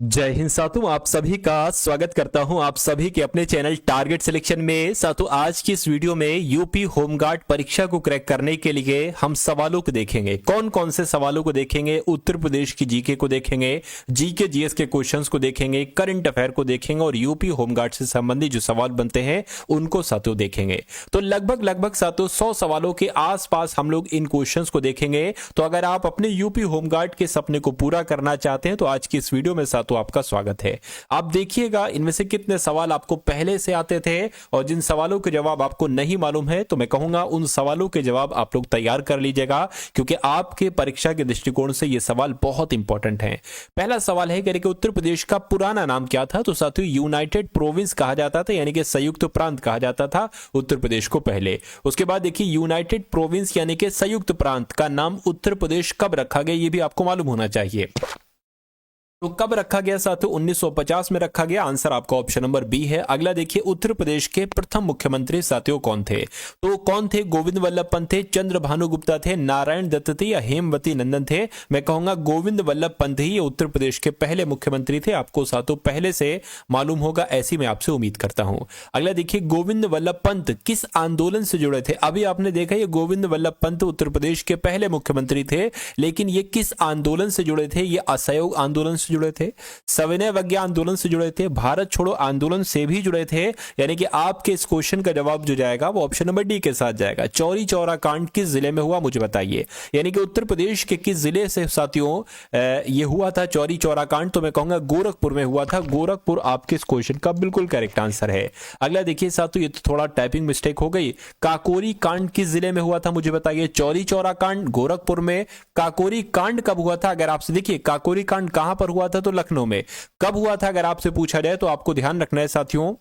जय हिंद साथियों, आप सभी का स्वागत करता हूं आप सभी के अपने चैनल टारगेट सिलेक्शन में। साथियों, आज की इस वीडियो में यूपी होमगार्ड परीक्षा को क्रैक करने के लिए हम सवालों को देखेंगे। कौन कौन से सवालों को देखेंगे? उत्तर प्रदेश की जीके को देखेंगे, जीके जीएस के क्वेश्चंस को देखेंगे, करंट अफेयर को देखेंगे और यूपी होमगार्ड से संबंधित जो सवाल बनते हैं उनको साथियों देखेंगे। तो लगभग साथियों 100 सवालों के आसपास हम लोग इन क्वेश्चंस को देखेंगे। तो अगर आप अपने यूपी होमगार्ड के सपने को पूरा करना चाहते हैं तो आज की इस वीडियो में साथियों आपका स्वागत है। आप देखिएगा इनमें से कितने सवाल आपको पहले से आते थे और जिन सवालों के जवाब आपको नहीं मालूम है तो मैं कहूंगा उन सवालों के जवाब आप लोग तैयार कर लीजिएगा, क्योंकि आपके परीक्षा के दृष्टिकोण से ये सवाल बहुत इंपॉर्टेंट है। पहला सवाल है कि उत्तर प्रदेश का पुराना नाम क्या था? तो साथियों यूनाइटेड प्रोविंस कहा जाता था, यानी कि संयुक्त प्रांत कहा जाता था उत्तर प्रदेश को पहले। उसके बाद देखिए यूनाइटेड प्रोविंस यानी कि संयुक्त प्रांत का नाम उत्तर प्रदेश कब रखा गया, ये भी आपको मालूम होना चाहिए। तो कब रखा गया साथियों? 1950 में रखा गया। आंसर आपका ऑप्शन नंबर बी है। अगला देखिए उत्तर प्रदेश के प्रथम मुख्यमंत्री साथियों कौन थे? तो कौन थे? गोविंद वल्लभ पंत थे, चंद्र भानु गुप्ता थे, नारायण दत्त थे या हेमवती नंदन थे? मैं कहूंगा गोविंद वल्लभ पंत ही उत्तर प्रदेश के पहले मुख्यमंत्री थे। आपको साथियों पहले से मालूम होगा, ऐसी मैं आपसे उम्मीद करता हूं। अगला देखिए गोविंद वल्लभ पंत किस आंदोलन से जुड़े थे? अभी आपने देखा ये गोविंद वल्लभ पंत उत्तर प्रदेश के पहले मुख्यमंत्री थे, लेकिन ये किस आंदोलन से जुड़े थे? ये असहयोग आंदोलन से जुड़े थे, सविनय अवज्ञा आंदोलन से जुड़े थे, भारत छोड़ो आंदोलन से भी जुड़े थे। यानी कि आपके इस क्वेश्चन का जवाब जो जाएगा वो ऑप्शन नंबर डी के साथ जाएगा। चौरी चौरा कांड किस जिले में हुआ, मुझे बताइए। यानी कि उत्तर प्रदेश के किस जिले से साथियों ये हुआ था चौरी चौरा कांड? तो मैं कहूंगा गोरखपुर में हुआ था। गोरखपुर आपके इस क्वेश्चन का बिल्कुल करेक्ट आंसर है। अगला देखिए साथियों, ये तो थोड़ा टाइपिंग मिस्टेक हो गई। काकोरी कांड किस जिले में हुआ था, मुझे बताइए। चौरी चौरा कांड गोरखपुर में, काकोरी कांड कब हुआ था? अगर आपसे देखिए काकोरी कांड कहां पर हुआ था तो लखनऊ में। कब हुआ था अगर आपसे पूछा जाए तो आपको ध्यान रखना है साथियों,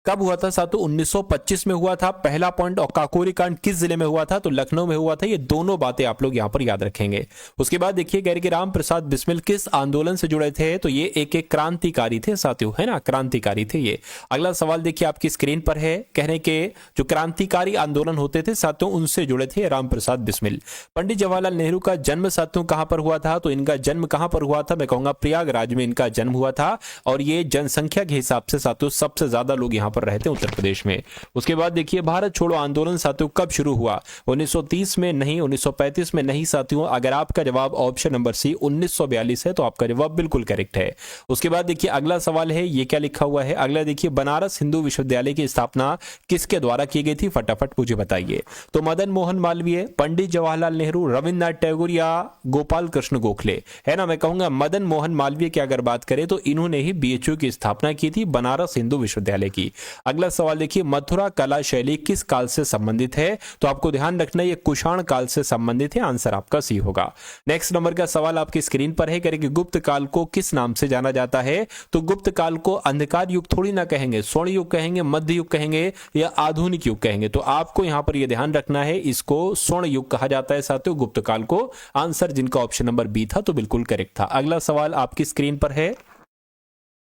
कब हुआ था साथियों? 1925 में हुआ था, पहला पॉइंट। और काकोरी कांड किस जिले में हुआ था? तो लखनऊ में हुआ था। ये दोनों बातें आप लोग यहां पर याद रखेंगे। उसके बाद देखिए कह रहे कि राम प्रसाद बिस्मिल किस आंदोलन से जुड़े थे? तो ये एक क्रांतिकारी थे साथियों, है ना, क्रांतिकारी थे ये। अगला सवाल देखिए आपकी स्क्रीन पर है, कह रहे कि जो क्रांतिकारी आंदोलन होते थे साथियों उनसे जुड़े थे राम प्रसाद बिस्मिल। पंडित जवाहरलाल नेहरू का जन्म साथियों कहां पर हुआ था? तो इनका जन्म कहां पर हुआ था? मैं कहूंगा प्रयागराज में इनका जन्म हुआ था। और ये जनसंख्या के हिसाब से साथियों सबसे ज्यादा लोग यहां पर रहते हैं उत्तर प्रदेश में। उसके बाद देखिए भारत छोड़ो आंदोलन साथियों कब शुरू हुआ? 1930 में नहीं, 1935 में नहीं साथियों। अगर आपका जवाब ऑप्शन नंबर सी 1942 है तो आपका जवाब बिल्कुल करेक्ट है। उसके बाद देखिए अगला सवाल है, ये क्या लिखा हुआ है? अगला देखिए बनारस हिंदू विश्वविद्यालय की स्थापना किसके द्वारा की गई थी? फटाफट मुझे बताइए। तो मदन मोहन मालवीय, पंडित जवाहरलाल नेहरू, रविन्द्रनाथ टैगोर या गोपाल कृष्ण गोखले, है ना। मैं कहूंगा मदन मोहन मालवीय की अगर बात करें तो इन्होंने ही बीएचयू की स्थापना की थी, बनारस हिंदू विश्वविद्यालय की। अगला सवाल देखिए मथुरा कला शैली किस काल से संबंधित है? तो आपको ध्यान रखना ये कुषाण काल से संबंधित है। आंसर आपका सी होगा। नेक्स्ट नंबर का सवाल आपकी स्क्रीन पर है, करेंगे गुप्त काल को किस नाम से जाना जाता है? तो गुप्त काल को अंधकार युग थोड़ी ना कहेंगे, स्वर्ण युग कहेंगे, मध्य युग कहेंगे या आधुनिक युग कहेंगे। तो आपको यहां पर यह ध्यान रखना है, इसको स्वर्ण युग कहा जाता है साथियों गुप्त काल को। आंसर जिनका ऑप्शन नंबर बी था तो बिल्कुल करेक्ट था। अगला सवाल आपकी स्क्रीन पर है,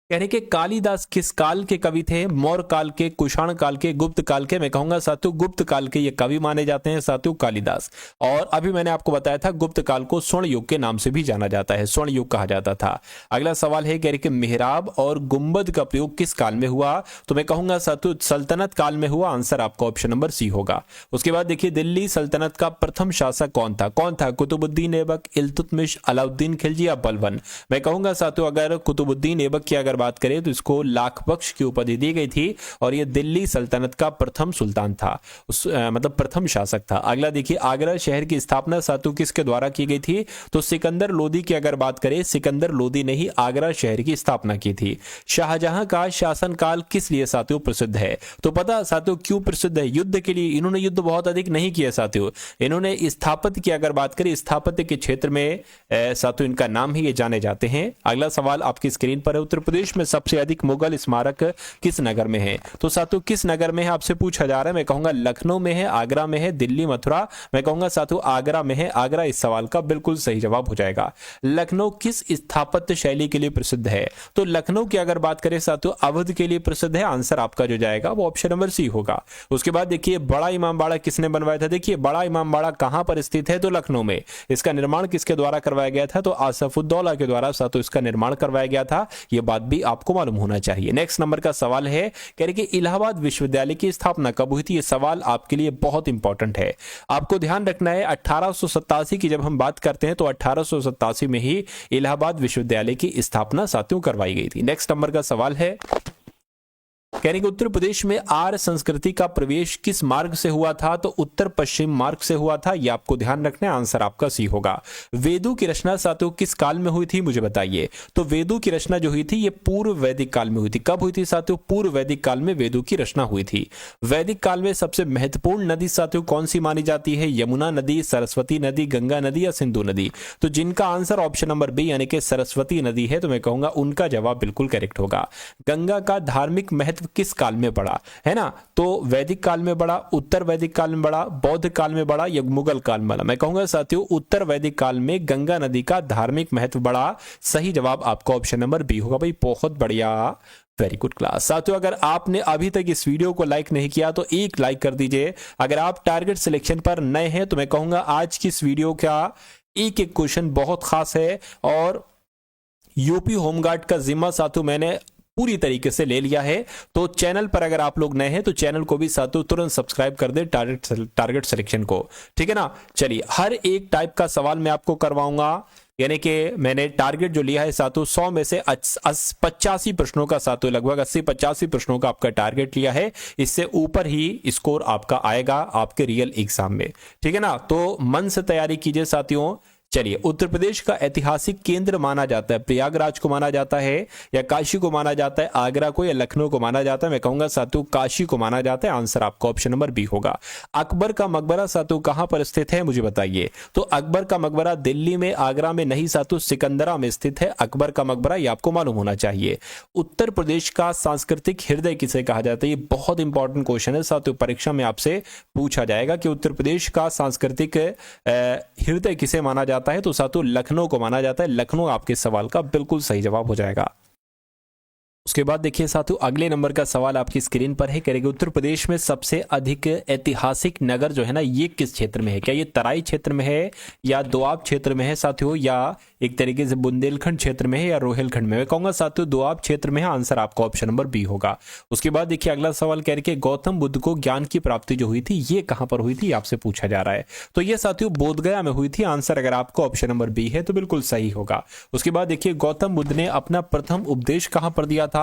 कह रहे कि कालिदास किस काल के कवि थे? मौर्य काल के, कुषाण काल के, गुप्त काल के? मैं कहूंगा साथियों गुप्त काल के ये कवि माने जाते हैं साथियों कालिदास। और अभी मैंने आपको बताया था गुप्त काल को स्वर्ण युग के नाम से भी जाना जाता है, स्वर्ण युग कहा जाता था। अगला सवाल है, कह रहे कि मेहराब और गुंबद का प्रयोग किस काल में हुआ? तो मैं कहूंगा साथियों सल्तनत काल में हुआ। आंसर आपका ऑप्शन नंबर सी होगा। उसके बाद देखिए दिल्ली सल्तनत का प्रथम शासक कौन था? कौन था? कुतुबुद्दीन ऐबक, इल्तुतमिश, अलाउद्दीन खिलजी या बलबन? मैं कहूंगा साथियों अगर कुतुबुद्दीन ऐबक की अगर बात करें तो इसको लाख बख्श की उपाधि दी गई थी और यह दिल्ली सल्तनत का प्रथम सुल्तान था, मतलब प्रथम शासक था। अगला देखिए आगरा शहर की स्थापना साथियों किसके द्वारा की गई थी? तो सिकंदर लोदी की अगर बात करें, सिकंदर लोदी ने ही आगरा शहर की स्थापना की थी। शाहजहां का शासनकाल किस लिए साथियों प्रसिद्ध है? तो पता साथियों क्यों प्रसिद्ध है? युद्ध के लिए। इन्होंने युद्ध बहुत अधिक नहीं किया साथियों, इन्होंने स्थापत्य की अगर बात करें, स्थापत्य के क्षेत्र में साथियों इनका नाम ही ये जाने जाते हैं। अगला सवाल आपकी स्क्रीन पर है, उत्तर प्रदेश प्रदेश में सबसे अधिक मुगल स्मारक किस नगर में है? तो साथियों किस नगर में है आपसे पूछा जा रहा है। मैं कहूंगा लखनऊ में है, आगरा में है, दिल्ली, मथुरा। मैं कहूंगा साथियों आगरा में है। आगरा इस सवाल का बिल्कुल सही जवाब हो जाएगा। लखनऊ किस स्थापत्य शैली के लिए प्रसिद्ध है? तो लखनऊ की अगर बात करें साथियों अवध के लिए प्रसिद्ध है। आंसर आपका जो जाएगा वो ऑप्शन नंबर सी होगा। उसके बाद देखिए बड़ा इमामबाड़ा किसने बनवाया था? देखिए बड़ा इमामबाड़ा कहां पर स्थित है? तो लखनऊ में। इसका निर्माण किसके द्वारा करवाया गया था? तो आसफुद्दौला के द्वारा साथियों इसका निर्माण करवाया गया था। यह बात भी आपको मालूम होना चाहिए। नेक्स्ट नंबर का सवाल है, कह रहे कि इलाहाबाद विश्वविद्यालय की स्थापना कब हुई थी? यह सवाल आपके लिए बहुत इंपॉर्टेंट है। आपको ध्यान रखना है 1887 की जब हम बात करते हैं तो 1887 में ही इलाहाबाद विश्वविद्यालय की स्थापना साथियों करवाई गई थी। नेक्स्ट नंबर का सवाल है, कह रहे कि उत्तर प्रदेश में आर्य संस्कृति का प्रवेश किस मार्ग से हुआ था? तो उत्तर पश्चिम मार्ग से हुआ था। यह आपको ध्यान रखना है। आंसर आपका सी होगा। वेदों की रचना साथियों किस काल में हुई थी मुझे बताइए। तो वेदों की रचना जो हुई थी ये पूर्व वैदिक काल में हुई थी। कब हुई थी साथियों? पूर्व वैदिक काल में वेदों की रचना हुई थी। वैदिक काल में सबसे महत्वपूर्ण नदी साथियों कौन सी मानी जाती है? यमुना नदी, सरस्वती नदी, गंगा नदी या सिंधु नदी? तो जिनका आंसर ऑप्शन नंबर बी यानी कि सरस्वती नदी है तो मैं कहूंगा उनका जवाब बिल्कुल करेक्ट होगा। गंगा का धार्मिक महत्व किस काल में बढ़ा है ना? तो वैदिक काल में बढ़ा, उत्तर वैदिक काल में बढ़ा, बौद्ध काल में बढ़ा या मुगल काल में बढ़ा? मैं कहूंगा साथियों उत्तर वैदिक काल में गंगा नदी का धार्मिक महत्व बढ़ा। सही जवाब आपका ऑप्शन नंबर बी होगा। भाई बहुत बढ़िया, वेरी गुड क्लास। साथियों अगर आपने अभी तक इस वीडियो को लाइक नहीं किया तो एक लाइक कर दीजिए। अगर आप टारगेट सिलेक्शन पर नए हैं तो मैं कहूंगा आज की इस वीडियो का एक एक क्वेश्चन बहुत खास है और यूपी होमगार्ड का जिम्मा साथियों मैंने पूरी तरीके से ले लिया है। तो चैनल पर अगर आप लोग नए हैं तो चैनल को भी साथियों तुरंत सब्सक्राइब कर दे टारगेट सिलेक्शन को, ठीक है ना। चलिए हर एक टाइप का सवाल मैं आपको करवाऊंगा, यानी कि मैंने टारगेट जो लिया है साथियों 100 में से 85 प्रश्नों का साथियों लगभग 80-85 प्रश्नों का आपका टारगेट लिया है। इससे ऊपर ही स्कोर आपका आएगा आपके रियल एग्जाम में, ठीक है ना। तो मन से तैयारी कीजिए साथियों। चलिए उत्तर प्रदेश का ऐतिहासिक केंद्र माना जाता है, प्रयागराज को माना जाता है या काशी को माना जाता है, आगरा को या लखनऊ को माना जाता है? मैं कहूंगा साथियों काशी को माना जाता है। आंसर आपका ऑप्शन नंबर बी होगा। अकबर का मकबरा साथियों कहां पर स्थित है मुझे बताइए। तो अकबर का मकबरा दिल्ली में, आगरा में नहीं साथियों सिकंदरा में स्थित है अकबर का मकबरा। यह आपको मालूम होना चाहिए। उत्तर प्रदेश का सांस्कृतिक हृदय किसे कहा जाता है? ये बहुत इंपॉर्टेंट क्वेश्चन है साथियों, परीक्षा में आपसे पूछा जाएगा कि उत्तर प्रदेश का सांस्कृतिक हृदय किसे माना जाता है? तो साथियों लखनऊ को माना जाता है। लखनऊ आपके सवाल का बिल्कुल सही जवाब हो जाएगा। उसके बाद देखिए साथियों अगले नंबर का सवाल आपकी स्क्रीन पर है, करेंगे उत्तर प्रदेश में सबसे अधिक ऐतिहासिक नगर जो है ना ये किस क्षेत्र में है? क्या ये तराई क्षेत्र में है या दोआब क्षेत्र में है साथियों, या एक तरीके से बुंदेलखंड क्षेत्र में है या रोहिलखंड में? मैं कहूंगा साथियों दोआब क्षेत्र में है। आंसर आपका ऑप्शन नंबर बी होगा। उसके बाद देखिए अगला सवाल कह रहे गौतम बुद्ध को ज्ञान की प्राप्ति जो हुई थी ये कहां पर हुई थी आपसे पूछा जा रहा है। तो ये साथियों बोधगया में हुई थी। आंसर अगर आपको ऑप्शन नंबर बी है तो बिल्कुल सही होगा। उसके बाद देखिए गौतम बुद्ध ने अपना प्रथम उपदेश कहां पर दिया था?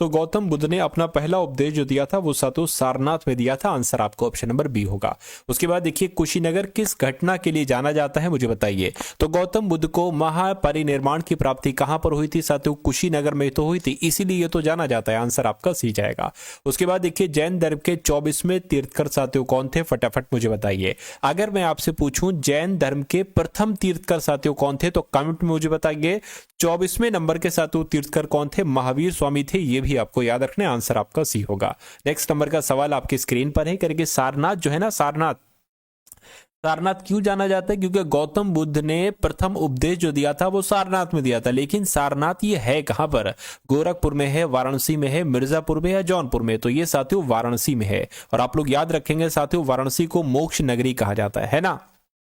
तो गौतम बुद्ध ने अपना पहला उपदेश जो दिया था वो साथियों सारनाथ में दिया था। आंसर आपको ऑप्शन नंबर बी होगा। उसके बाद देखिए कुशीनगर किस घटना के लिए जाना जाता है मुझे बताइए। तो गौतम बुद्ध को महापरिनिर्वाण की प्राप्ति कहां पर हुई थी साथियों? कुशीनगर में तो हुई थी, इसीलिए ये तो जाना जाता है। आंसर आपका सी जाएगा। उसके बाद देखिए जैन धर्म के 24वें तीर्थकर साथियों कौन थे? फटाफट मुझे बताइए। अगर मैं आपसे पूछूं जैन धर्म के प्रथम तीर्थकर साथियों कौन थे तो कमेंट में मुझे बताइए। 24वें नंबर के साथियों तीर्थकर कौन थे? महावीर स्वामी थे। ये भी आपको याद रखना है। आंसर आपका सी होगा। नेक्स्ट नंबर का सवाल आपकी स्क्रीन पर है, करेंगे सारनाथ जो है ना सारनाथ क्यों जाना जाता है? क्योंकि गौतम बुद्ध ने प्रथम उपदेश जो दिया था वो सारनाथ में दिया था। लेकिन सारनाथ ये है कहां पर? गोरखपुर में है, वाराणसी में है, मिर्जापुर में है, जौनपुर में? तो ये साथियों वाराणसी में है। और आप लोग याद रखेंगे साथियों वाराणसी को मोक्ष नगरी कहा जाता है ना।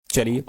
चलिए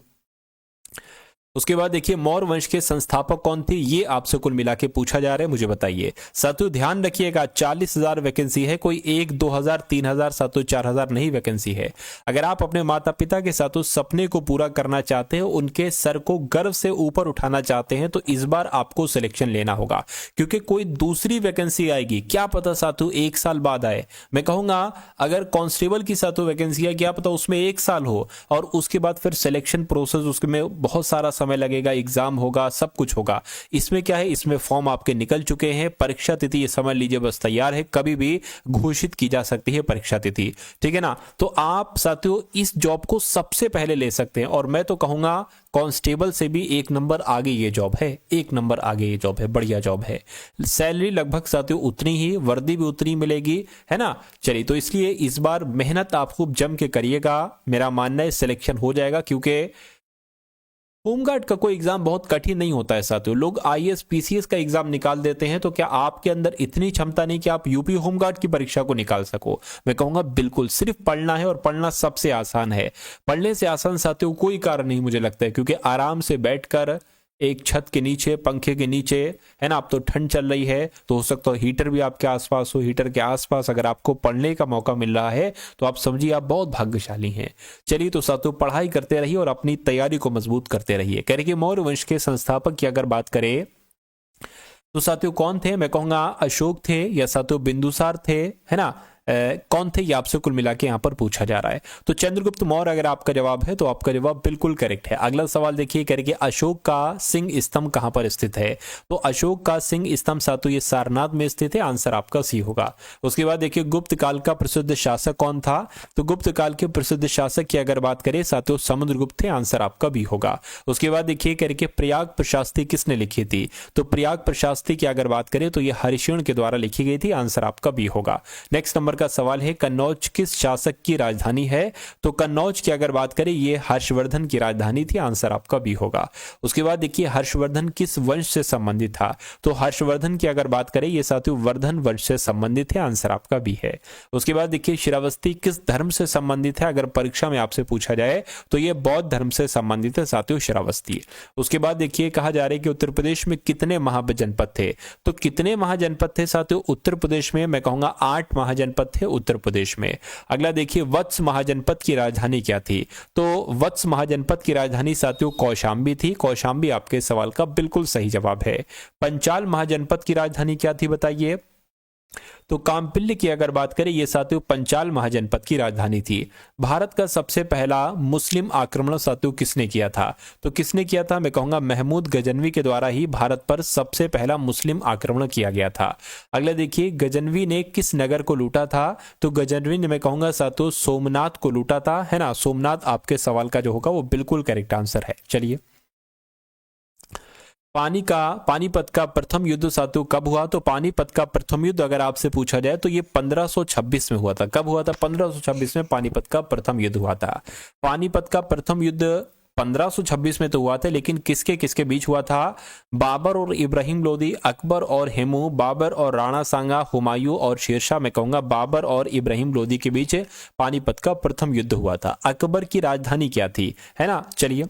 उसके बाद देखिए मौर्य वंश के संस्थापक कौन थे? ये आपसे कुल मिला के पूछा जा रहा है, मुझे बताइए। साथियों ध्यान रखिएगा 40,000 वैकेंसी है, कोई 1, 2,000, 3,000 साथियों 4,000 नहीं वैकेंसी है। अगर आप अपने माता पिता के साथ उस सपने को पूरा करना चाहते हैं, उनके सर को गर्व से ऊपर उठाना चाहते हैं, तो इस बार आपको सिलेक्शन लेना होगा। क्योंकि कोई दूसरी वैकेंसी आएगी, क्या पता साथियों 1 साल बाद आए। मैं कहूंगा अगर कांस्टेबल की साथियों वैकेंसी है, क्या पता उसमें 1 साल हो और उसके बाद फिर सिलेक्शन प्रोसेस उसमें बहुत सारा समय लगेगा, एग्जाम होगा, सब कुछ होगा। इसमें क्या है, इसमें फॉर्म आपके निकल चुके हैं, परीक्षा तिथि ये समझ लीजिए बस तैयार है, कभी भी घोषित की जा सकती है परीक्षा तिथि, ठीक है ना। तो आप साथियों इस जॉब को सबसे पहले ले सकते हैं, और मैं तो कहूंगा कांस्टेबल से भी एक नंबर आगे ये जॉब है, एक नंबर आगे ये जॉब है, बढ़िया जॉब है। सैलरी लगभग साथियों उतनी ही, वर्दी भी उतनी मिलेगी, है ना। चलिए, तो इसलिए इस बार मेहनत आप खूब जम के करिएगा, मेरा मानना है सिलेक्शन हो जाएगा, क्योंकि होमगार्ड का कोई एग्जाम बहुत कठिन नहीं होता है साथियों। लोग आईएएस पीसीएस का एग्जाम निकाल देते हैं, तो क्या आपके अंदर इतनी क्षमता नहीं कि आप यूपी होमगार्ड की परीक्षा को निकाल सको? मैं कहूंगा बिल्कुल, सिर्फ पढ़ना है, और पढ़ना सबसे आसान है। पढ़ने से आसान साथियों कोई कारण नहीं मुझे लगता है, क्योंकि आराम से बैठकर एक छत के नीचे, पंखे के नीचे, है ना, अब तो ठंड चल रही है तो हो सकता है हीटर भी आपके आसपास हो, हीटर के आसपास अगर आपको पढ़ने का मौका मिल रहा है तो आप समझिए आप बहुत भाग्यशाली हैं। चलिए, तो साथियों पढ़ाई करते रहिए और अपनी तैयारी को मजबूत करते रहिए। कह रहे कि मौर्य वंश के संस्थापक की अगर बात करें तो साथियों कौन थे? मैं कहूंगा अशोक थे, या साथियों बिंदुसार थे, है ना। कौन थे ये आपसे कुल मिला के यहां पर पूछा जा रहा है। तो चंद्रगुप्त मौर्य अगर आपका जवाब है तो आपका जवाब बिल्कुल करेक्ट है। अगला सवाल देखिए, करेंगे अशोक का सिंह स्तंभ कहां पर स्थित है? तो अशोक का सिंह स्तंभ साथियों ये सारनाथ में स्थित है, आंसर आपका सी होगा। उसके बाद देखिए गुप्त काल का प्रसिद्ध शासक कौन था? तो गुप्त काल के प्रसिद्ध शासक की अगर बात करें साथियों समुद्रगुप्त थे, आंसर आपका भी होगा। उसके बाद देखिए करेंगे प्रयाग प्रशास्ति किसने लिखी थी? तो प्रयाग प्रशास्ति की अगर बात करें तो ये हरिशण के द्वारा लिखी गई थी, आंसर आपका भी होगा। नेक्स्ट नंबर का सवाल है कन्नौज किस शासक की राजधानी है? तो कन्नौज की अगर बात करें ये हर्षवर्धन की राजधानी थी, आंसर आपका भी होगा। उसके बाद देखिए हर्षवर्धन किस वंश से संबंधित था? तो हर्षवर्धन की अगर बात करें ये साथियों वर्धन वंश से संबंधित है, आंसर आपका भी है। उसके बाद देखिए श्रावस्ती किस धर्म से संबंधित है? अगर परीक्षा में आपसे पूछा जाए तो ये बौद्ध धर्म से संबंधित है साथियों श्रावस्ती। उसके बाद देखिए कहा जा रहा है कि उत्तर प्रदेश में कितने महाजनपद थे? तो कितने महाजनपद थे साथियों उत्तर प्रदेश में? मैं कहूंगा 8 महाजनपद थे उत्तर प्रदेश में। अगला देखिए वत्स महाजनपद की राजधानी क्या थी? तो वत्स महाजनपद की राजधानी साथियों कौशांबी थी। कौशांबी आपके सवाल का बिल्कुल सही जवाब है। पंचाल महाजनपद की राजधानी क्या थी बताइए? तो कामपिल्य की अगर बात करें ये साथियों पंचाल महाजनपद की राजधानी थी। भारत का सबसे पहला मुस्लिम आक्रमण साथियों किसने किया था? तो किसने किया था? मैं कहूंगा महमूद गजनवी के द्वारा ही भारत पर सबसे पहला मुस्लिम आक्रमण किया गया था। अगला देखिए गजनवी ने किस नगर को लूटा था? तो गजनवी ने मैं कहूंगा साथियों सोमनाथ को लूटा था, है ना। सोमनाथ आपके सवाल का जो होगा वो बिल्कुल करेक्ट आंसर है। चलिए, पानीपत का प्रथम युद्ध साथियों कब हुआ? तो पानीपत का प्रथम युद्ध अगर आपसे पूछा जाए तो ये 1526 में हुआ था। कब हुआ था? 1526 में पानीपत का प्रथम युद्ध हुआ था। पानीपत का प्रथम युद्ध 1526 में तो हुआ था, लेकिन किसके किसके बीच हुआ था? बाबर और इब्राहिम लोदी, अकबर और हेमू, बाबर और राणा सांगा, हुमायूं और शेरशाह। मैं कहूंगा बाबर और इब्राहिम लोदी के बीच पानीपत का प्रथम युद्ध हुआ था। अकबर की राजधानी क्या थी, है ना। चलिए,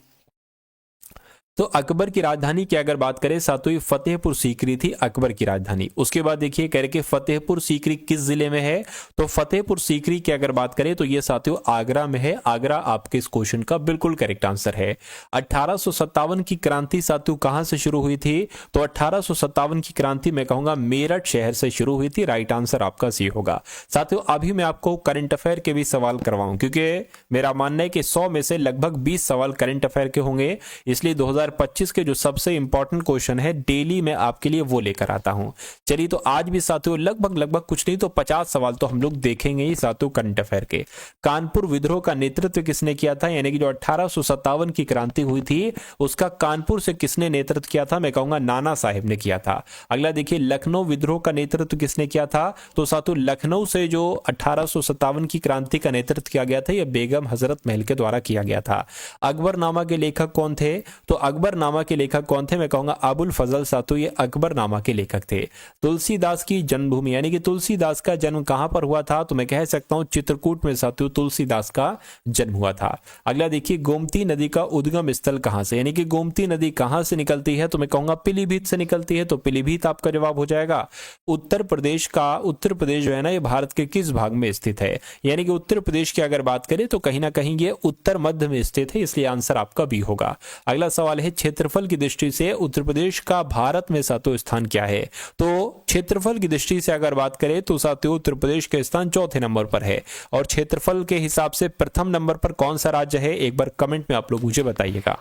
तो अकबर की राजधानी की अगर बात करें साथियों फतेहपुर सीकरी थी अकबर की राजधानी। उसके बाद देखिए कह रहे कि फतेहपुर सीकरी किस जिले में है? तो फतेहपुर सीकरी की अगर बात करें तो ये साथियों आगरा में है। आगरा आपके इस क्वेश्चन का बिल्कुल करेक्ट आंसर है। 1857 की क्रांति साथियों कहां से शुरू हुई थी? तो 1857 की क्रांति मैं कहूंगा मेरठ शहर से शुरू हुई थी। राइट आंसर आपका सी होगा। साथियों अभी मैं आपको करंट अफेयर के भी सवाल करवाऊं, क्योंकि मेरा मानना है कि 100 में से लगभग 20 सवाल करंट अफेयर के होंगे, इसलिए 2025 के जो सबसे इंपॉर्टेंट क्वेश्चन है डेली मैं आपके लिए वो लेकर आता हूं। चलिए, तो आज भी साथियों लगभग कुछ नहीं तो 50 सवाल तो हम लोग देखेंगे ही साथियों करंट अफेयर के। कानपुर विद्रोह का नेतृत्व किसने किया था? यानी कि जो 1857 की क्रांति हुई थी उसका कानपुर से किसने नेतृत्व किया था? मैं कहूंगा नाना साहिब ने किया था। अगला देखिए लखनऊ विद्रोह का नेतृत्व किसने किया था? तो साथियों लखनऊ से जो 1857 की क्रांति का नेतृत्व किया गया था यह बेगम हजरत महल के द्वारा किया गया था। अकबरनामा के लेखक कौन थे? तो अकबरनामा के लेखक कौन थे? मैं कहूंगा अबुल फजल साथियों ये अकबरनामा के लेखक थे। तुलसीदास की जन्मभूमि यानी कि तुलसीदास का जन्म कहां पर हुआ था? तो मैं कह सकता हूं चित्रकूट में साथियों तुलसीदास का जन्म हुआ था। अगला देखिए गोमती नदी का उद्गम स्थल कहां से, यानी कि गोमती नदी कहां से निकलती है? तो मैं कहूंगा पीलीभीत से निकलती है। तो पीलीभीत आपका जवाब हो जाएगा। उत्तर प्रदेश जो है ना ये भारत के किस भाग में स्थित है? यानी कि उत्तर प्रदेश की अगर बात करें तो कहीं ना कहीं ये उत्तर मध्य में स्थित है, इसलिए आंसर आपका बी होगा। अगला सवाल है क्षेत्रफल की दृष्टि से उत्तर प्रदेश का भारत में सातों स्थान क्या है? तो क्षेत्रफल की दृष्टि से अगर बात करें तो साथियों उत्तर प्रदेश का स्थान चौथे नंबर पर है। और क्षेत्रफल के हिसाब से प्रथम नंबर पर कौन सा राज्य है? एक बार कमेंट में आप लोग मुझे बताइएगा।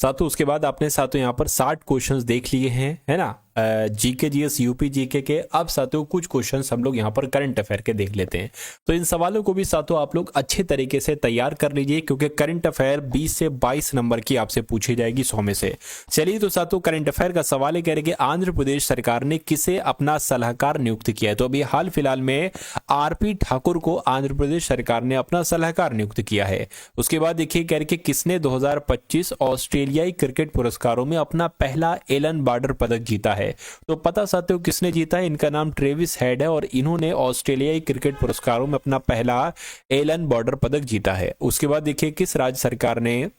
साथों उसके बाद आपने साथों यहाँ पर 60 क्वेश्चंस देख लिए हैं, है ना, जीके जीएस यूपी जीके के। अब साथियों कुछ क्वेश्चंस हम लोग यहाँ पर करंट अफेयर के देख लेते हैं। तो इन सवालों को भी साथियों आप लोग अच्छे तरीके से तैयार कर लीजिए, क्योंकि करंट अफेयर 20 से 22 नंबर की आपसे पूछी जाएगी 100 में से। चलिए तो साथियों करंट अफेयर का सवाल है, कह रहे कि आंध्र प्रदेश सरकार ने किसे अपना सलाहकार नियुक्त किया है। तो अभी हाल फिलहाल में आरपी ठाकुर को आंध्र प्रदेश सरकार ने अपना सलाहकार नियुक्त किया है। उसके बाद देखिए कह रहे कि किसने 2025 ऑस्ट्रेलियाई क्रिकेट पुरस्कारों में अपना पहला एलन बॉर्डर पदक जीता है। तो पता साथियों किसने जीता है, इनका नाम ट्रेविस हेड है और इन्होंने ऑस्ट्रेलियाई क्रिकेट पुरस्कारों में अपना पहला एलन बॉर्डर पदक जीता है। उसके बाद देखिए किस राज्य सरकार ने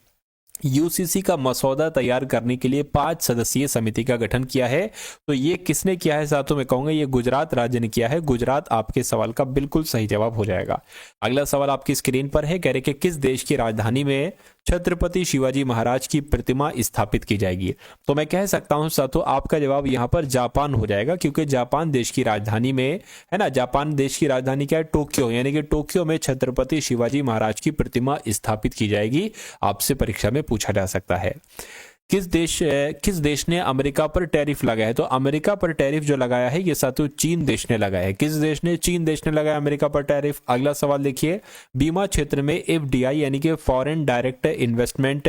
यूसीसी का मसौदा तैयार करने के लिए 5 सदस्यीय समिति का गठन किया है। तो ये किसने किया है साथियों, मैं कहूंगा ये गुजरात राज्य ने किया है। गुजरात आपके सवाल का बिल्कुल सही जवाब हो जाएगा। अगला सवाल आपकी स्क्रीन पर है, कह रहे कि किस देश की राजधानी में छत्रपति शिवाजी महाराज की प्रतिमा स्थापित की जाएगी। तो मैं कह सकता हूं साथियों आपका जवाब यहां पर जापान हो जाएगा, क्योंकि जापान देश की राजधानी में, है ना, जापान देश की राजधानी क्या है, टोक्यो, यानी कि टोक्यो में छत्रपति शिवाजी महाराज की प्रतिमा स्थापित की जाएगी। आपसे परीक्षा में पूछा जा सकता है। किस देश ने अमेरिका पर टैरिफ लगाया है। तो अमेरिका पर टैरिफ जो लगाया है ये साथियों चीन देश ने लगाया है। किस देश ने, चीन देश ने लगाया अमेरिका पर टैरिफ। अगला सवाल देखिए, बीमा क्षेत्र में एफडीआई यानी कि फॉरेन डायरेक्ट इन्वेस्टमेंट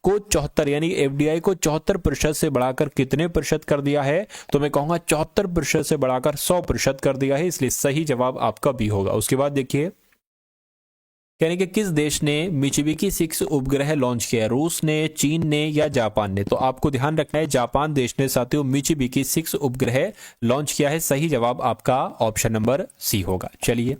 को 74 यानी एफडीआई को 74% से बढ़ाकर कितने प्रतिशत कर दिया है। तो मैं कहूंगा 74% से बढ़ाकर 100% कर दिया है, इसलिए सही जवाब आपका बी होगा। उसके बाद देखिए यानी कि किस देश ने मित्सुबिशी 6 उपग्रह लॉन्च किया, रूस ने, चीन ने या जापान ने। तो आपको ध्यान रखना है जापान देश ने साथियों मित्सुबिशी 6 उपग्रह लॉन्च किया है। सही जवाब आपका ऑप्शन नंबर सी होगा। चलिए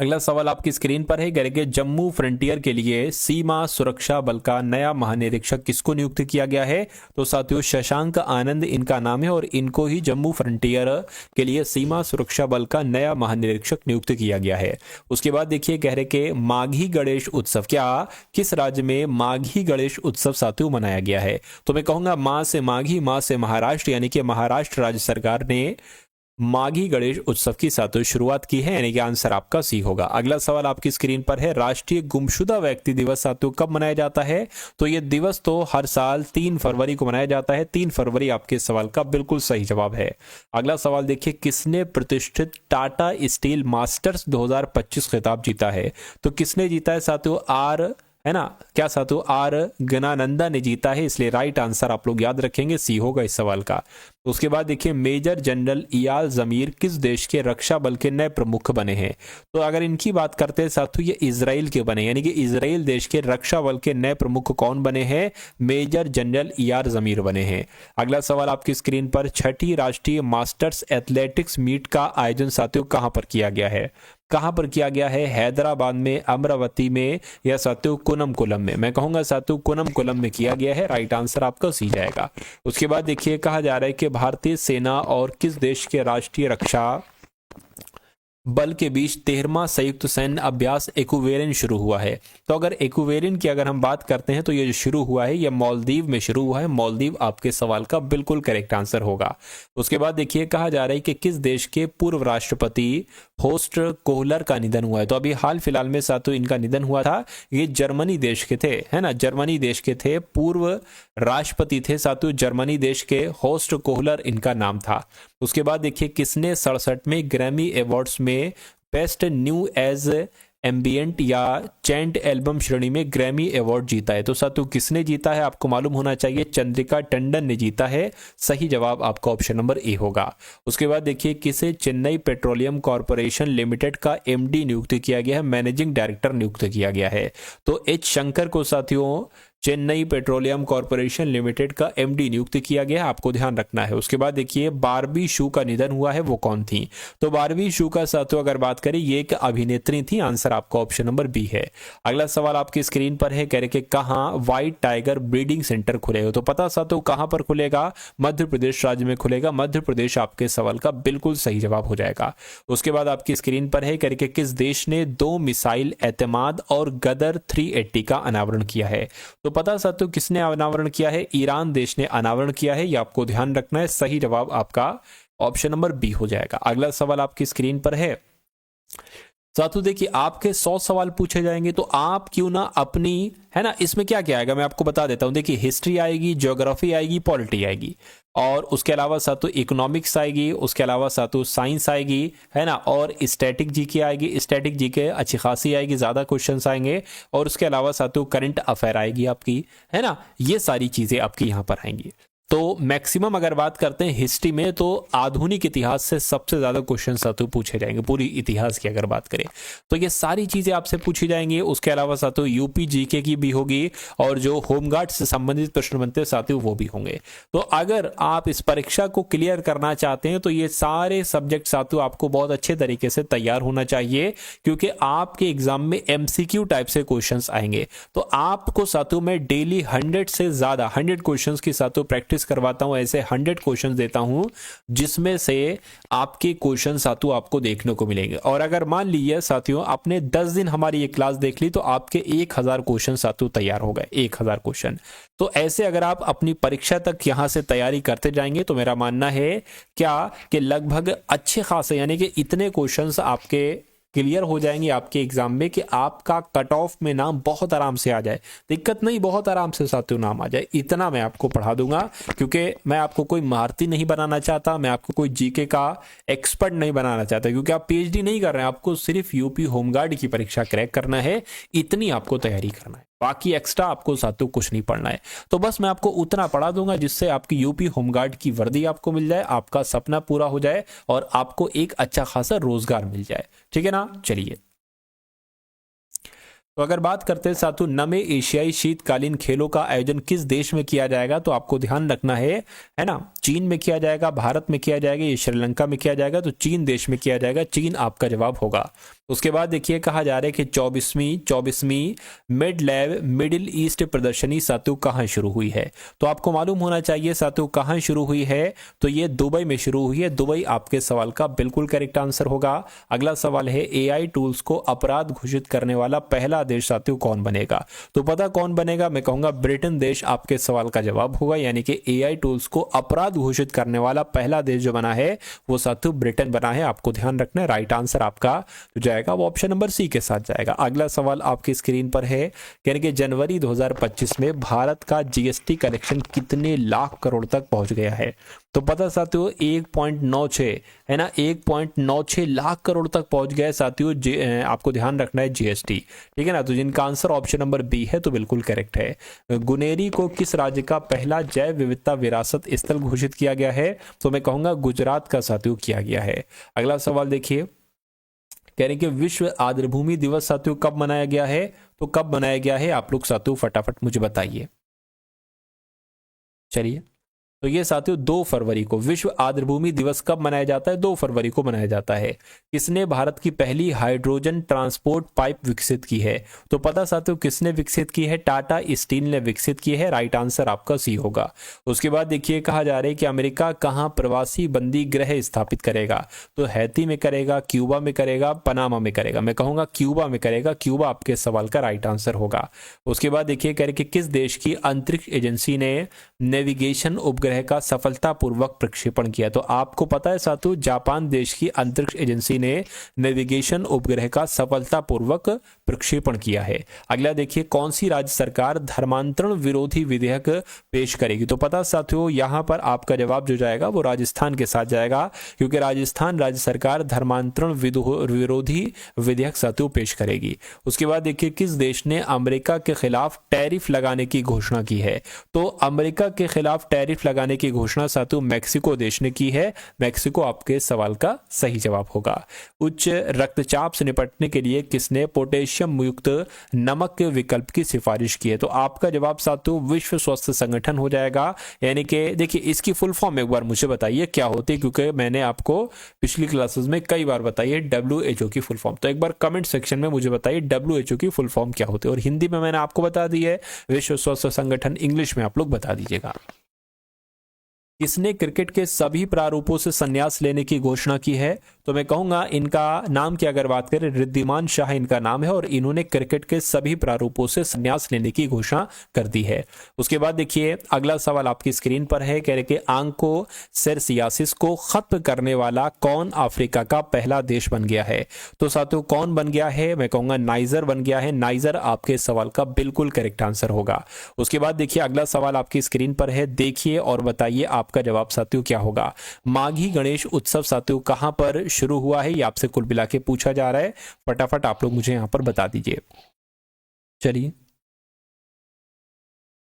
अगला सवाल आपकी स्क्रीन पर है, कह जम्मू फ्रंटियर के लिए सीमा सुरक्षा बल का नया महानिरीक्षक किसको नियुक्त किया गया है। तो साथियों शशांक आनंद इनका नाम है और इनको ही जम्मू फ्रंटियर के लिए सीमा सुरक्षा बल का नया महानिरीक्षक नियुक्त किया गया है। उसके बाद देखिए कह रहे कि माघी गणेश उत्सव, क्या किस राज्य में माघी गणेश उत्सव साथियों मनाया गया है। तो मैं कहूंगा मां से माघी, मां से महाराष्ट्र, यानी कि महाराष्ट्र राज्य सरकार ने माघी गणेश उत्सव की साथियों शुरुआत की है, यानी कि आंसर आपका सी होगा। अगला सवाल आपकी स्क्रीन पर है, राष्ट्रीय गुमशुदा व्यक्ति दिवस साथियों कब मनाया जाता है। तो ये दिवस तो हर साल 3 फरवरी को मनाया जाता है। 3 फरवरी आपके सवाल का बिल्कुल सही जवाब है। अगला सवाल देखिए, किसने प्रतिष्ठित टाटा स्टील मास्टर्स 2025 खिताब जीता है। तो किसने जीता है साथियों, आर, है ना, क्या साथियों आर गणानंदा ने जीता है, इसलिए राइट आंसर आप लोग याद रखेंगे सी होगा इस सवाल का। उसके बाद देखिए मेजर जनरल इयाल जमीर किस देश के रक्षा बल के नए प्रमुख बने हैं। तो अगर इनकी बात करते हैं साथियों ये इजराइल के बने, यानी कि इजराइल देश के रक्षा बल के नए प्रमुख कौन बने हैं, मेजर जनरल इयाल जमीर बने हैं। अगला सवाल आपकी स्क्रीन पर, 6ठी राष्ट्रीय मास्टर्स एथलेटिक्स मीट का आयोजन साथियों कहां पर किया गया है। कहां पर किया गया है, हैदराबाद में, अमरावती में या साथियों कुनमकुलम में। मैं कहूंगा साथियों कुनमकुलम में किया गया है, राइट आंसर आपका सी जाएगा। उसके बाद देखिए कहा जा रहा है कि भारतीय सेना और किस देश के राष्ट्रीय रक्षा बल के बीच 13वां संयुक्त सैन्य अभ्यास एक्वेरियन शुरू हुआ है। तो अगर एक्वेरियन की अगर हम बात करते हैं तो ये जो शुरू हुआ है ये मालदीव में शुरू हुआ है। मालदीव आपके सवाल का बिल्कुल करेक्ट आंसर होगा। उसके बाद देखिए कहा जा रहा है कि किस देश के पूर्व राष्ट्रपति होस्ट कोहलर का निधन हुआ है। तो अभी हाल फिलहाल में साथियों इनका निधन हुआ था। ये जर्मनी देश के थे, है ना, जर्मनी देश के थे, पूर्व राष्ट्रपति थे साथियों जर्मनी देश के, होस्ट कोहलर इनका नाम था। उसके बाद देखिए किसने 67वें ग्रैमी अवार्ड्स में बेस्ट न्यू एज एम्बियंट या चैंट एल्बम श्रेणी में ग्रैमी अवार्ड जीता है। तो साथियों किसने जीता है आपको मालूम होना चाहिए, चंद्रिका टंडन ने जीता है। सही जवाब आपका ऑप्शन नंबर ए होगा। उसके बाद देखिए किसे चेन्नई पेट्रोलियम कॉर्पोरेशन लिमिटेड का एमडी नियुक्त किया गया है, मैनेजिंग डायरेक्टर नियुक्त किया गया है। तो एच शंकर को साथियों चेन्नई पेट्रोलियम कॉर्पोरेशन लिमिटेड का एमडी नियुक्त किया गया, आपको ध्यान रखना है। उसके बाद देखिए बारबी शू का निधन हुआ है, वो कौन थी। तो बारबी शू का साथियों अगर बात करें ये एक अभिनेत्री थी, आंसर आपका ऑप्शन नंबर बी है। अगला सवाल आपकी स्क्रीन पर है, कह रहे कि कहां व्हाइट टाइगर ब्रीडिंग सेंटर खुलेगा। तो पता साथियों कहां पर खुलेगा, मध्य प्रदेश राज्य में खुलेगा। मध्य प्रदेश आपके सवाल का बिल्कुल सही जवाब हो जाएगा। उसके बाद आपकी स्क्रीन पर है, कह रहे कि किस देश ने 2 मिसाइल एतमाद और गदर 380 का अनावरण किया है। तो पता साथियों किसने अनावरण किया है, ईरान देश ने अनावरण किया है, ये आपको ध्यान रखना है। सही जवाब आपका ऑप्शन नंबर बी हो जाएगा। अगला सवाल आपकी स्क्रीन पर है, साथियों देखिए आपके 100 सवाल पूछे जाएंगे तो आप क्यों ना अपनी, है ना, इसमें क्या क्या आएगा मैं आपको बता देता हूं। देखिए हिस्ट्री आएगी, ज्योग्राफी आएगी, पॉलिटी आएगी, और उसके अलावा साथियों इकोनॉमिक्स आएगी, उसके अलावा साथियों साइंस आएगी, है ना, और स्टैटिक जीके आएगी। स्टैटिक जीके अच्छी खासी आएगी, ज्यादा क्वेश्चंस आएंगे, और उसके अलावा साथियों करंट अफेयर आएगी आपकी, है ना, ये सारी चीजें आपकी यहां पर आएंगी। तो मैक्सिमम अगर बात करते हैं हिस्ट्री में तो आधुनिक इतिहास से सबसे ज्यादा क्वेश्चन साथियों पूछे जाएंगे। पूरी इतिहास की अगर बात करें तो ये सारी चीजें आपसे पूछी जाएंगी। उसके अलावा साथियों यूपी जीके की भी होगी, और जो होमगार्ड से संबंधित प्रश्न बनते हैं साथियों वो भी होंगे। तो अगर आप इस परीक्षा को क्लियर करना चाहते हैं तो ये सारे सब्जेक्ट साथियों आपको बहुत अच्छे तरीके से तैयार होना चाहिए, क्योंकि आपके एग्जाम में एमसीक्यू टाइप से क्वेश्चन आएंगे। तो आपको साथियों में डेली 100 से ज्यादा 100 क्वेश्चन की साथियों प्रैक्टिस करवाता हूं। ऐसे 100 क्वेश्चन देता हूं जिसमें से आपके क्वेश्चन साथियों आपको देखने को मिलेंगे। और अगर मान लीजिए साथियों आपने 10 दिन हमारी ये क्लास देख ली तो आपके 1000 क्वेश्चन साथियों तैयार हो गए, 1000 क्वेश्चन। तो ऐसे अगर आप अपनी परीक्षा तक यहां से तैयारी करते जाएंगे तो मेरा मानना है क्या कि लगभग अच्छे खासे यानी कि इतने क्वेश्चंस आपके क्लियर हो जाएंगे आपके एग्जाम में कि आपका कट ऑफ में नाम बहुत आराम से आ जाए। दिक्कत नहीं, बहुत आराम से साथियों नाम आ जाए, इतना मैं आपको पढ़ा दूंगा। क्योंकि मैं आपको कोई महारती नहीं बनाना चाहता, मैं आपको कोई जीके का एक्सपर्ट नहीं बनाना चाहता, क्योंकि आप पीएचडी नहीं कर रहे हैं, आपको सिर्फ यूपी होमगार्ड की परीक्षा क्रैक करना है, इतनी आपको तैयारी करना है। बाकी एक्स्ट्रा आपको साथियों कुछ नहीं पढ़ना है। तो बस मैं आपको उतना पढ़ा दूंगा जिससे आपकी यूपी होमगार्ड की वर्दी आपको मिल जाए, आपका सपना पूरा हो जाए और आपको एक अच्छा खासा रोजगार मिल जाए। ठीक है ना, चलिए। तो अगर बात करते हैं साथियों नवे एशियाई शीतकालीन खेलों का आयोजन किस देश में किया जाएगा, तो आपको ध्यान रखना है ना, चीन में किया जाएगा, भारत में किया जाएगा, ये श्रीलंका में किया जाएगा, तो चीन देश में किया जाएगा। चीन आपका जवाब होगा। उसके बाद देखिए कहा जा रहा है कि 24वीं मिड लैब मिडिल ईस्ट प्रदर्शनी साथियों कहां शुरू हुई है, तो आपको मालूम होना चाहिए साथियों कहां शुरू हुई है, तो ये दुबई में शुरू हुई है। दुबई आपके सवाल का बिल्कुल करेक्ट आंसर होगा। अगला सवाल है एआई टूल्स को अपराध घोषित करने वाला पहला देश साथियों कौन बनेगा, तो पता कौन बनेगा, मैं कहूंगा ब्रिटेन देश आपके सवाल का जवाब होगा। यानी कि एआई टूल्स को अपराध घोषित करने वाला पहला देश जो बना है वो साथियों ब्रिटेन बना है। आपको ध्यान रखना है, राइट आंसर आपका जाएगा वो ऑप्शन नंबर सी के साथ जाएगा। अगला सवाल आपकी स्क्रीन पर है, यानी कि जनवरी 2025 में भारत का जीएसटी कलेक्शन कितने लाख करोड़ तक पहुंच गया है, तो पता साथियों 1.96 है ना, 1.96 लाख करोड़ तक पहुंच गया साथियों। आपको ध्यान रखना है जीएसटी। ठीक है ना, तो जिनका आंसर ऑप्शन नंबर बी है तो बिल्कुल करेक्ट है। गुनेरी को किस राज्य का पहला जैव विविधता विरासत स्थल घोषित किया गया है, तो मैं कहूंगा गुजरात का साथियों किया गया है। अगला सवाल देखिए, कह रहे हैं कि विश्व आर्द्रभूमि दिवस साथियों कब मनाया गया है, तो कब मनाया गया है आप लोग साथियों फटाफट मुझे बताइए। चलिए, तो ये साथियों 2 फरवरी को विश्व आर्द्रभूमि दिवस कब मनाया जाता है, 2 फरवरी को मनाया जाता है। किसने भारत की पहली हाइड्रोजन ट्रांसपोर्ट पाइप विकसित की है, तो पता साथियों किसने विकसित की है, टाटा स्टील ने विकसित की है। राइट आंसर आपका सी होगा। उसके बाद देखिए कहा जा रहा है कि अमेरिका कहां प्रवासी बंदी गृह स्थापित करेगा, तो हैती में करेगा, क्यूबा में करेगा, पनामा में करेगा, मैं कहूंगा क्यूबा में करेगा। क्यूबा आपके सवाल का राइट आंसर होगा। उसके बाद देखिए कह रहे कि किस देश की अंतरिक्ष एजेंसी ने नेविगेशन उपग्रह का सफलतापूर्वक प्रक्षेपण किया, तो आपको पता है साथियों जापान देश की अंतरिक्ष एजेंसी ने नेविगेशन उपग्रह का सफलतापूर्वक प्रक्षेपण किया है। अगला देखिए कौन सी राज्य सरकार धर्मांतरण विरोधी विधेयक पेश करेगी, तो पता साथियों यहां पर आपका जवाब जो जाएगा वो राजस्थान के साथ जाएगा, क्योंकि राजस्थान राज्य सरकार धर्मांतरण विरोधी विधेयक साथियों पेश करेगी। उसके बाद देखिए किस देश ने अमेरिका के खिलाफ टैरिफ लगाने की घोषणा की है, तो अमेरिका के खिलाफ टैरिफ लगाने की घोषणा साथियों मैक्सिको देश ने की है। मैक्सिको आपके सवाल का सही जवाब होगा। उच्च रक्तचाप से निपटने के लिए किसने पोटेशियम युक्त नमक के विकल्प की सिफारिश की है, तो आपका जवाब साथियों विश्व स्वास्थ्य संगठन हो जाएगा। यानी कि देखिए इसकी फुल फॉर्म एक बार मुझे बताइए क्या होती है, क्योंकि मैंने आपको पिछली क्लासेस में कई बार बताई है WHO की फुल फॉर्म। तो एक बार कमेंट सेक्शन में मुझे बताइए WHO की फुल फॉर्म क्या होती है, और हिंदी में मैंने आपको बता दी है विश्व स्वास्थ्य संगठन, इंग्लिश में आप लोग बता दीजिएगा। किसने क्रिकेट के सभी प्रारूपों से संन्यास लेने की घोषणा की है, तो मैं कहूंगा इनका नाम की अगर बात करें रिद्धिमान शाह इनका नाम है और इन्होंने क्रिकेट के सभी प्रारूपों से संन्यास लेने की घोषणा कर दी है। उसके बाद देखिए अगला सवाल आपकी स्क्रीन पर है, कह रहे कि आंकोसेरसियासिस को खत्म करने वाला कौन अफ्रीका का पहला देश बन गया है। तो साथियों कौन बन गया है, मैं कहूंगा नाइजर बन गया है। नाइजर आपके सवाल का बिल्कुल करेक्ट आंसर होगा। उसके बाद देखिए अगला सवाल आपकी स्क्रीन पर है, देखिए और बताइए आपका जवाब साथियों क्या होगा। माघी गणेश उत्सव साथियों कहां पर शुरू हुआ है, ये आपसे कुल मिला के पूछा जा रहा है। फटाफट आप लोग मुझे यहां पर बता दीजिए। चलिए,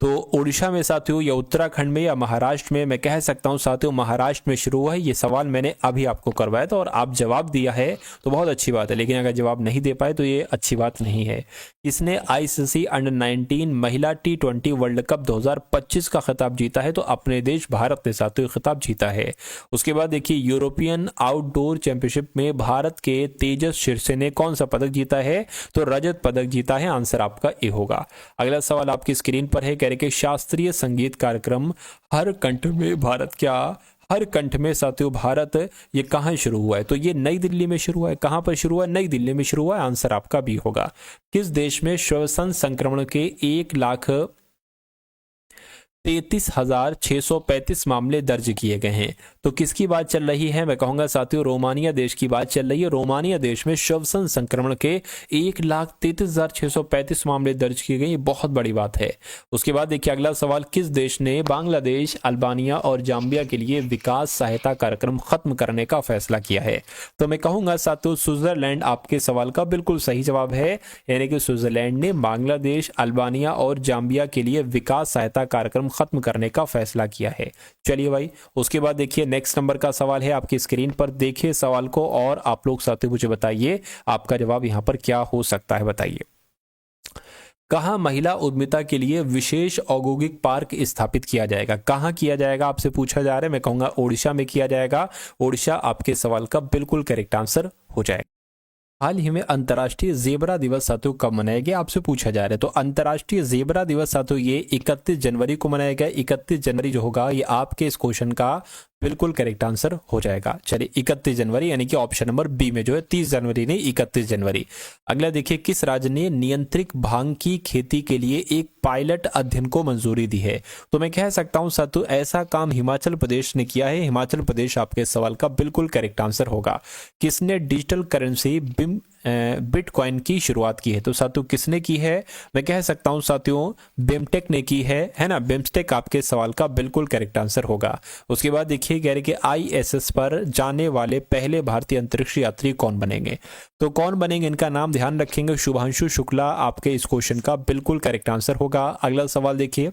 तो ओडिशा में साथियों या उत्तराखंड में या महाराष्ट्र में, मैं कह सकता हूं साथियों महाराष्ट्र में शुरू हुआ है। ये सवाल मैंने अभी आपको करवाया था और आप जवाब दिया है तो बहुत अच्छी बात है, लेकिन अगर जवाब नहीं दे पाए तो ये अच्छी बात नहीं है। इसने आईसीसी अंडर 19 महिला T20 वर्ल्ड कप 2025 का खिताब जीता है, तो अपने देश भारत ने साथियों खिताब जीता है। उसके बाद देखिए यूरोपियन आउटडोर चैंपियनशिप में भारत के तेजस शिरसे ने कौन सा पदक जीता है, तो रजत पदक जीता है। आंसर आपका ए होगा। अगला सवाल आपकी स्क्रीन पर है, के शास्त्रीय संगीत कार्यक्रम हर कंठ में भारत, क्या हर कंठ में साथियों भारत ये कहां शुरू हुआ है, तो ये नई दिल्ली में शुरू हुआ है। कहां पर शुरू हुआ है, नई दिल्ली में शुरू हुआ है। आंसर आपका बी होगा। किस देश में श्वसन संक्रमण के 1,33,635 मामले दर्ज किए गए हैं, तो किसकी बात चल रही है, मैं कहूंगा साथियों रोमानिया देश की बात चल रही है। रोमानिया देश में श्वसन संक्रमण के 1,33,635 मामले दर्ज किए गए, ये बहुत बड़ी बात है। उसके बाद देखिए अगला सवाल, किस देश ने बांग्लादेश, अल्बानिया और जाम्बिया के लिए विकास सहायता कार्यक्रम खत्म करने का फैसला किया है, तो मैं कहूंगा साथियों स्विट्जरलैंड आपके सवाल का बिल्कुल सही जवाब है। यानी कि स्विट्जरलैंड ने बांग्लादेश, अल्बानिया और जाम्बिया के लिए विकास सहायता कार्यक्रम खत्म करने का फैसला किया है। चलिए भाई, उसके बाद देखिए नेक्स्ट नंबर का सवाल है आपकी स्क्रीन पर, देखिए सवाल को और आप लोग साथियों मुझे बताइए आपका जवाब यहां पर क्या हो सकता है, बताइए। कहां महिला उद्यमिता के लिए विशेष औद्योगिक पार्क स्थापित किया जाएगा, कहां किया जाएगा आपसे पूछा जा रहा है। मैं कहूंगा ओडिशा में किया जाएगा। ओडिशा आपके सवाल का बिल्कुल करेक्ट आंसर हो जाएगा। हाल ही में अंतर्राष्ट्रीय जेबरा दिवस साथियों कब मनाया गया, आपसे पूछा जा रहा है। तो अंतर्राष्ट्रीय जेबरा दिवस साथियों ये 31 जनवरी को मनाया गया। 31 जनवरी जो होगा ये आपके इस क्वेश्चन का बिल्कुल करेक्ट आंसर हो जाएगा। चलिए 31 जनवरी यानी कि ऑप्शन नंबर बी में जो है 30 जनवरी नहीं 31 जनवरी। अगला देखिए, किस राज्य ने नियंत्रित भांग की खेती के लिए एक पायलट अध्ययन को मंजूरी दी है, तो मैं कह सकता हूं साथियों ऐसा काम हिमाचल प्रदेश ने किया है। हिमाचल प्रदेश आपके सवाल का बिल्कुल करेक्ट आंसर होगा। किसने डिजिटल करेंसी बिटकॉइन की शुरुआत की है, तो साथियों किसने की है, मैं कह सकता हूं साथियों बिमटेक ने की है ना। बिमस्टेक आपके सवाल का बिल्कुल करेक्ट आंसर होगा। उसके बाद देखिए कह रहे कि आईएसएस पर जाने वाले पहले भारतीय अंतरिक्ष यात्री कौन बनेंगे, तो कौन बनेंगे इनका नाम ध्यान रखेंगे, शुभांशु शुक्ला आपके इस क्वेश्चन का बिल्कुल करेक्ट आंसर होगा। अगला सवाल देखिए,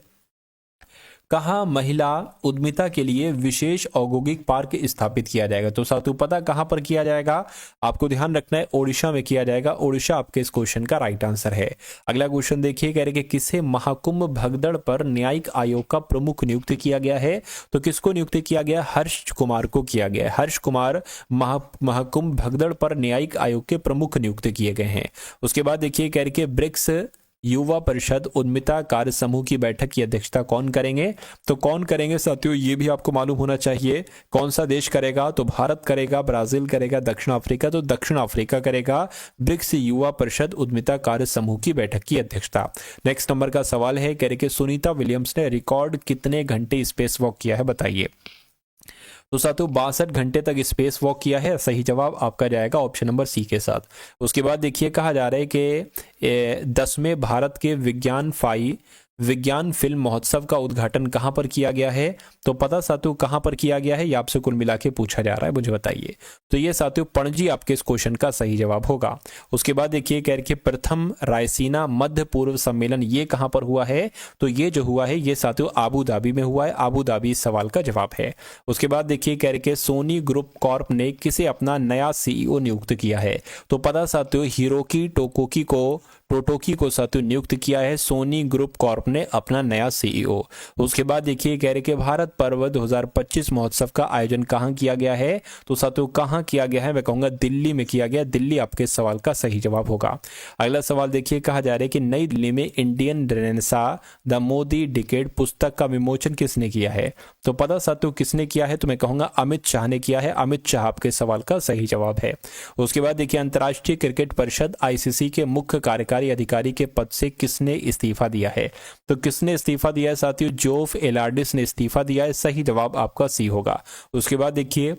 कहां महिला उद्यमिता के लिए विशेष औद्योगिक पार्क स्थापित किया जाएगा, तो साथियों पता कहां पर किया जाएगा, आपको ध्यान रखना है ओडिशा में किया जाएगा। ओडिशा आपके इस क्वेश्चन का राइट आंसर है। अगला क्वेश्चन देखिए, कह रहे कि किसे महाकुंभ भगदड़ पर न्यायिक आयोग का प्रमुख नियुक्त किया गया है, तो किसको नियुक्त किया गया, हर्ष कुमार को किया गया है। हर्ष कुमार महाकुंभ भगदड़ पर न्यायिक आयोग के प्रमुख नियुक्त किए गए हैं। उसके बाद देखिए कह रहे कि ब्रिक्स युवा परिषद उद्यमिता कार्य समूह की बैठक की अध्यक्षता कौन करेंगे, तो कौन करेंगे साथियों ये भी आपको मालूम होना चाहिए। कौन सा देश करेगा, तो भारत करेगा, ब्राजील करेगा, दक्षिण अफ्रीका, तो दक्षिण अफ्रीका करेगा ब्रिक्स युवा परिषद उद्यमिता कार्य समूह की बैठक की अध्यक्षता। नेक्स्ट नंबर का सवाल है, कह रहे कि सुनीता विलियम्स ने रिकॉर्ड कितने घंटे स्पेस वॉक किया है, बताइए। तो साथियों 62 घंटे तक स्पेस वॉक किया है। सही जवाब आपका जाएगा ऑप्शन नंबर सी के साथ। उसके बाद देखिए कहा जा रहा है कि 10वें भारत के विज्ञान फिल्म महोत्सव का उद्घाटन कहां पर किया गया है, तो पता साथियों कहां पर किया गया है, ये आपसे कुल मिला के पूछा जा रहा है, मुझे बताइए। तो ये साथियों पणजी आपके इस क्वेश्चन का सही जवाब होगा। उसके बाद देखिए कह रहे प्रथम रायसीना मध्य पूर्व सम्मेलन ये कहां पर हुआ है, तो ये जो हुआ है ये साथियों आबू धाबी में हुआ है। आबू धाबी इस सवाल का जवाब है। उसके बाद देखिए कह रहे सोनी ग्रुप कॉर्प ने किसे अपना नया सीईओ नियुक्त किया है, तो पता साथियों हिरोकी टोटोकी को साथियों नियुक्त किया है सोनी ग्रुप कॉर्प ने अपना नया सीईओ। उसके बाद देखिए कह रहे कि भारत पर्व 2025 महोत्सव का आयोजन कहाँ किया गया है, तो साथियों कहाँ किया गया है, मैं कहूंगा दिल्ली में किया गया। दिल्ली आपके सवाल का सही जवाब होगा। अगला सवाल देखिए, कहा जा रहा है कि नई दिल्ली में Indian renaissance the Modi decade पुस्तक का विमोचन किसने किया है, तो पता साथियों किसने किया है, तो मैं कहूंगा अमित शाह ने किया है। अमित शाह आपके सवाल का सही जवाब है। उसके बाद देखिए अंतर्राष्ट्रीय क्रिकेट परिषद आईसीसी के मुख्य कार्यकारी अधिकारी के पद से किसने इस्तीफा दिया है, तो किसने इस्तीफा दिया है साथियों, जोफ एलार्डिस ने इस्तीफा दिया है। सही जवाब आपका सी होगा। उसके बाद देखिए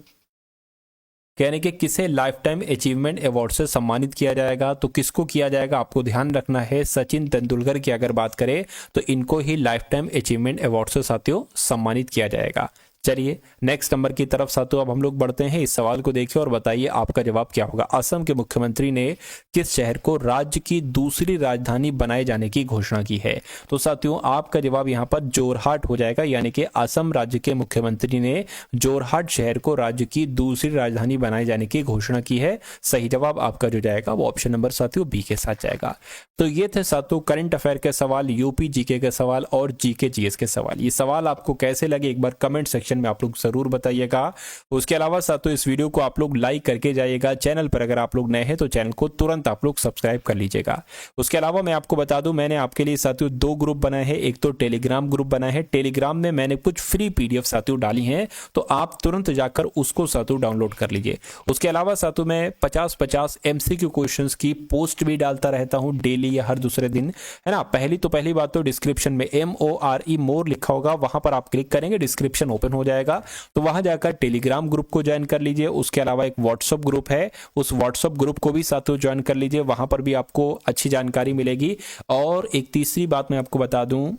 कहने के किसे लाइफ टाइम अचीवमेंट अवार्ड से सम्मानित किया जाएगा, तो किसको किया जाएगा, आपको ध्यान रखना है सचिन तेंदुलकर की अगर बात करें तो इनको ही लाइफ टाइम अचीवमेंट अवार्ड से साथियों सम्मानित किया जाएगा। चलिए नेक्स्ट नंबर की तरफ साथियों अब हम लोग बढ़ते हैं। इस सवाल को देखिए और बताइए आपका जवाब क्या होगा। असम के मुख्यमंत्री ने किस शहर को राज्य की दूसरी राजधानी बनाए जाने की घोषणा की है, तो साथियों आपका जवाब यहाँ पर जोरहाट हो जाएगा, यानी कि असम राज्य के मुख्यमंत्री ने जोरहाट शहर को राज्य की दूसरी राजधानी बनाए जाने की घोषणा की है। सही जवाब आपका जो जाएगा वो ऑप्शन नंबर साथियों बी के साथ जाएगा। तो ये थे साथियों करंट अफेयर के सवाल, यूपी जीके के सवाल और जीके जीएस के सवाल। ये सवाल आपको कैसे लगे एक बार कमेंट सेक्शन में आप लोग जरूर बताइएगा। उसके अलावा साथियों इस वीडियो को आप लोग लाइक करके जाइएगा। चैनल पर अगर आप लोग नए हैं तो चैनल को तुरंत आप लोग सब्सक्राइब कर लीजिएगा। उसके अलावा मैं आपको बता दूं मैंने आपके लिए साथियों 2 ग्रुप बनाए हैं। एक तो टेलीग्राम ग्रुप बना है, टेलीग्राम में मैंने कुछ फ्री पीडीएफ साथियों डाली हैं, तो आप तुरंत जाकर उसको साथियों डाउनलोड कर लीजिए। उसके अलावा साथियों मैं 50-50 एमसीक्यू क्वेश्चंस की पोस्ट भी डालता रहता हूं डेली या हर दूसरे दिन, है ना। पहली बात तो डिस्क्रिप्शन में MORE मोर लिखा होगा, वहां पर आप क्लिक करेंगे डिस्क्रिप्शन ओपन हो जाएगा, तो वहां जाकर टेलीग्राम ग्रुप को ज्वाइन कर लीजिए। उसके अलावा एक व्हाट्सएप ग्रुप है, उस व्हाट्सएप ग्रुप को भी साथियों ज्वाइन कर लीजिए, वहां पर भी आपको अच्छी जानकारी मिलेगी। और एक तीसरी बात मैं आपको बता दूं,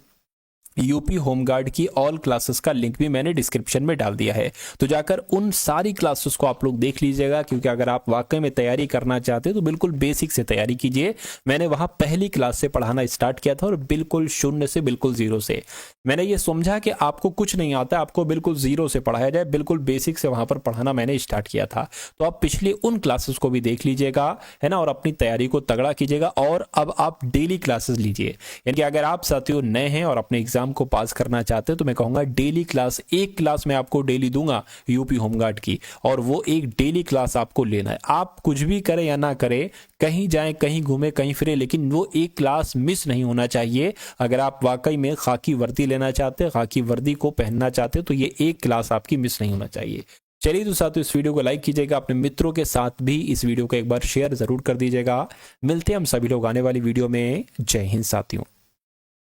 यूपी होमगार्ड की ऑल क्लासेस का लिंक भी मैंने डिस्क्रिप्शन में डाल दिया है, तो जाकर उन सारी क्लासेस को आप लोग देख लीजिएगा, क्योंकि अगर आप वाकई में तैयारी करना चाहते हो तो बिल्कुल बेसिक से तैयारी कीजिए। मैंने वहां पहली क्लास से पढ़ाना स्टार्ट किया था और बिल्कुल शून्य से, बिल्कुल जीरो से। मैंने ये समझा कि आपको कुछ नहीं आता, आपको बिल्कुल जीरो से पढ़ाया जाए, बिल्कुल बेसिक से वहां पर पढ़ाना मैंने स्टार्ट किया था। तो आप पिछली उन क्लासेस को भी देख लीजिएगा, है ना, और अपनी तैयारी को तगड़ा कीजिएगा। और अब आप डेली क्लासेस लीजिए, यानी कि अगर आप साथियों नए हैं और अपने एग्जाम को पास करना चाहते हैं तो मैं कहूंगा डेली क्लास, एक क्लास मैं आपको डेली दूंगा यूपी होमगार्ड की, और वो एक डेली क्लास आपको लेना है। आप कुछ भी करें या ना करें, कहीं जाएं, कहीं घूमें, कहीं फिरे, लेकिन वो एक क्लास मिस नहीं होना चाहिए। अगर आप वाकई में खाकी वर्दी लेना चाहते हैं, खाकी वर्दी को पहनना चाहते हैं, तो ये एक क्लास आपकी मिस नहीं होना चाहिए। चलिए तो साथियों इस वीडियो को लाइक कीजिएगा, अपने मित्रों के साथ भी इस वीडियो को एक बार शेयर जरूर कर दीजिएगा। मिलते हैं हम सभी लोग आने वाली वीडियो में। जय हिंद साथियों।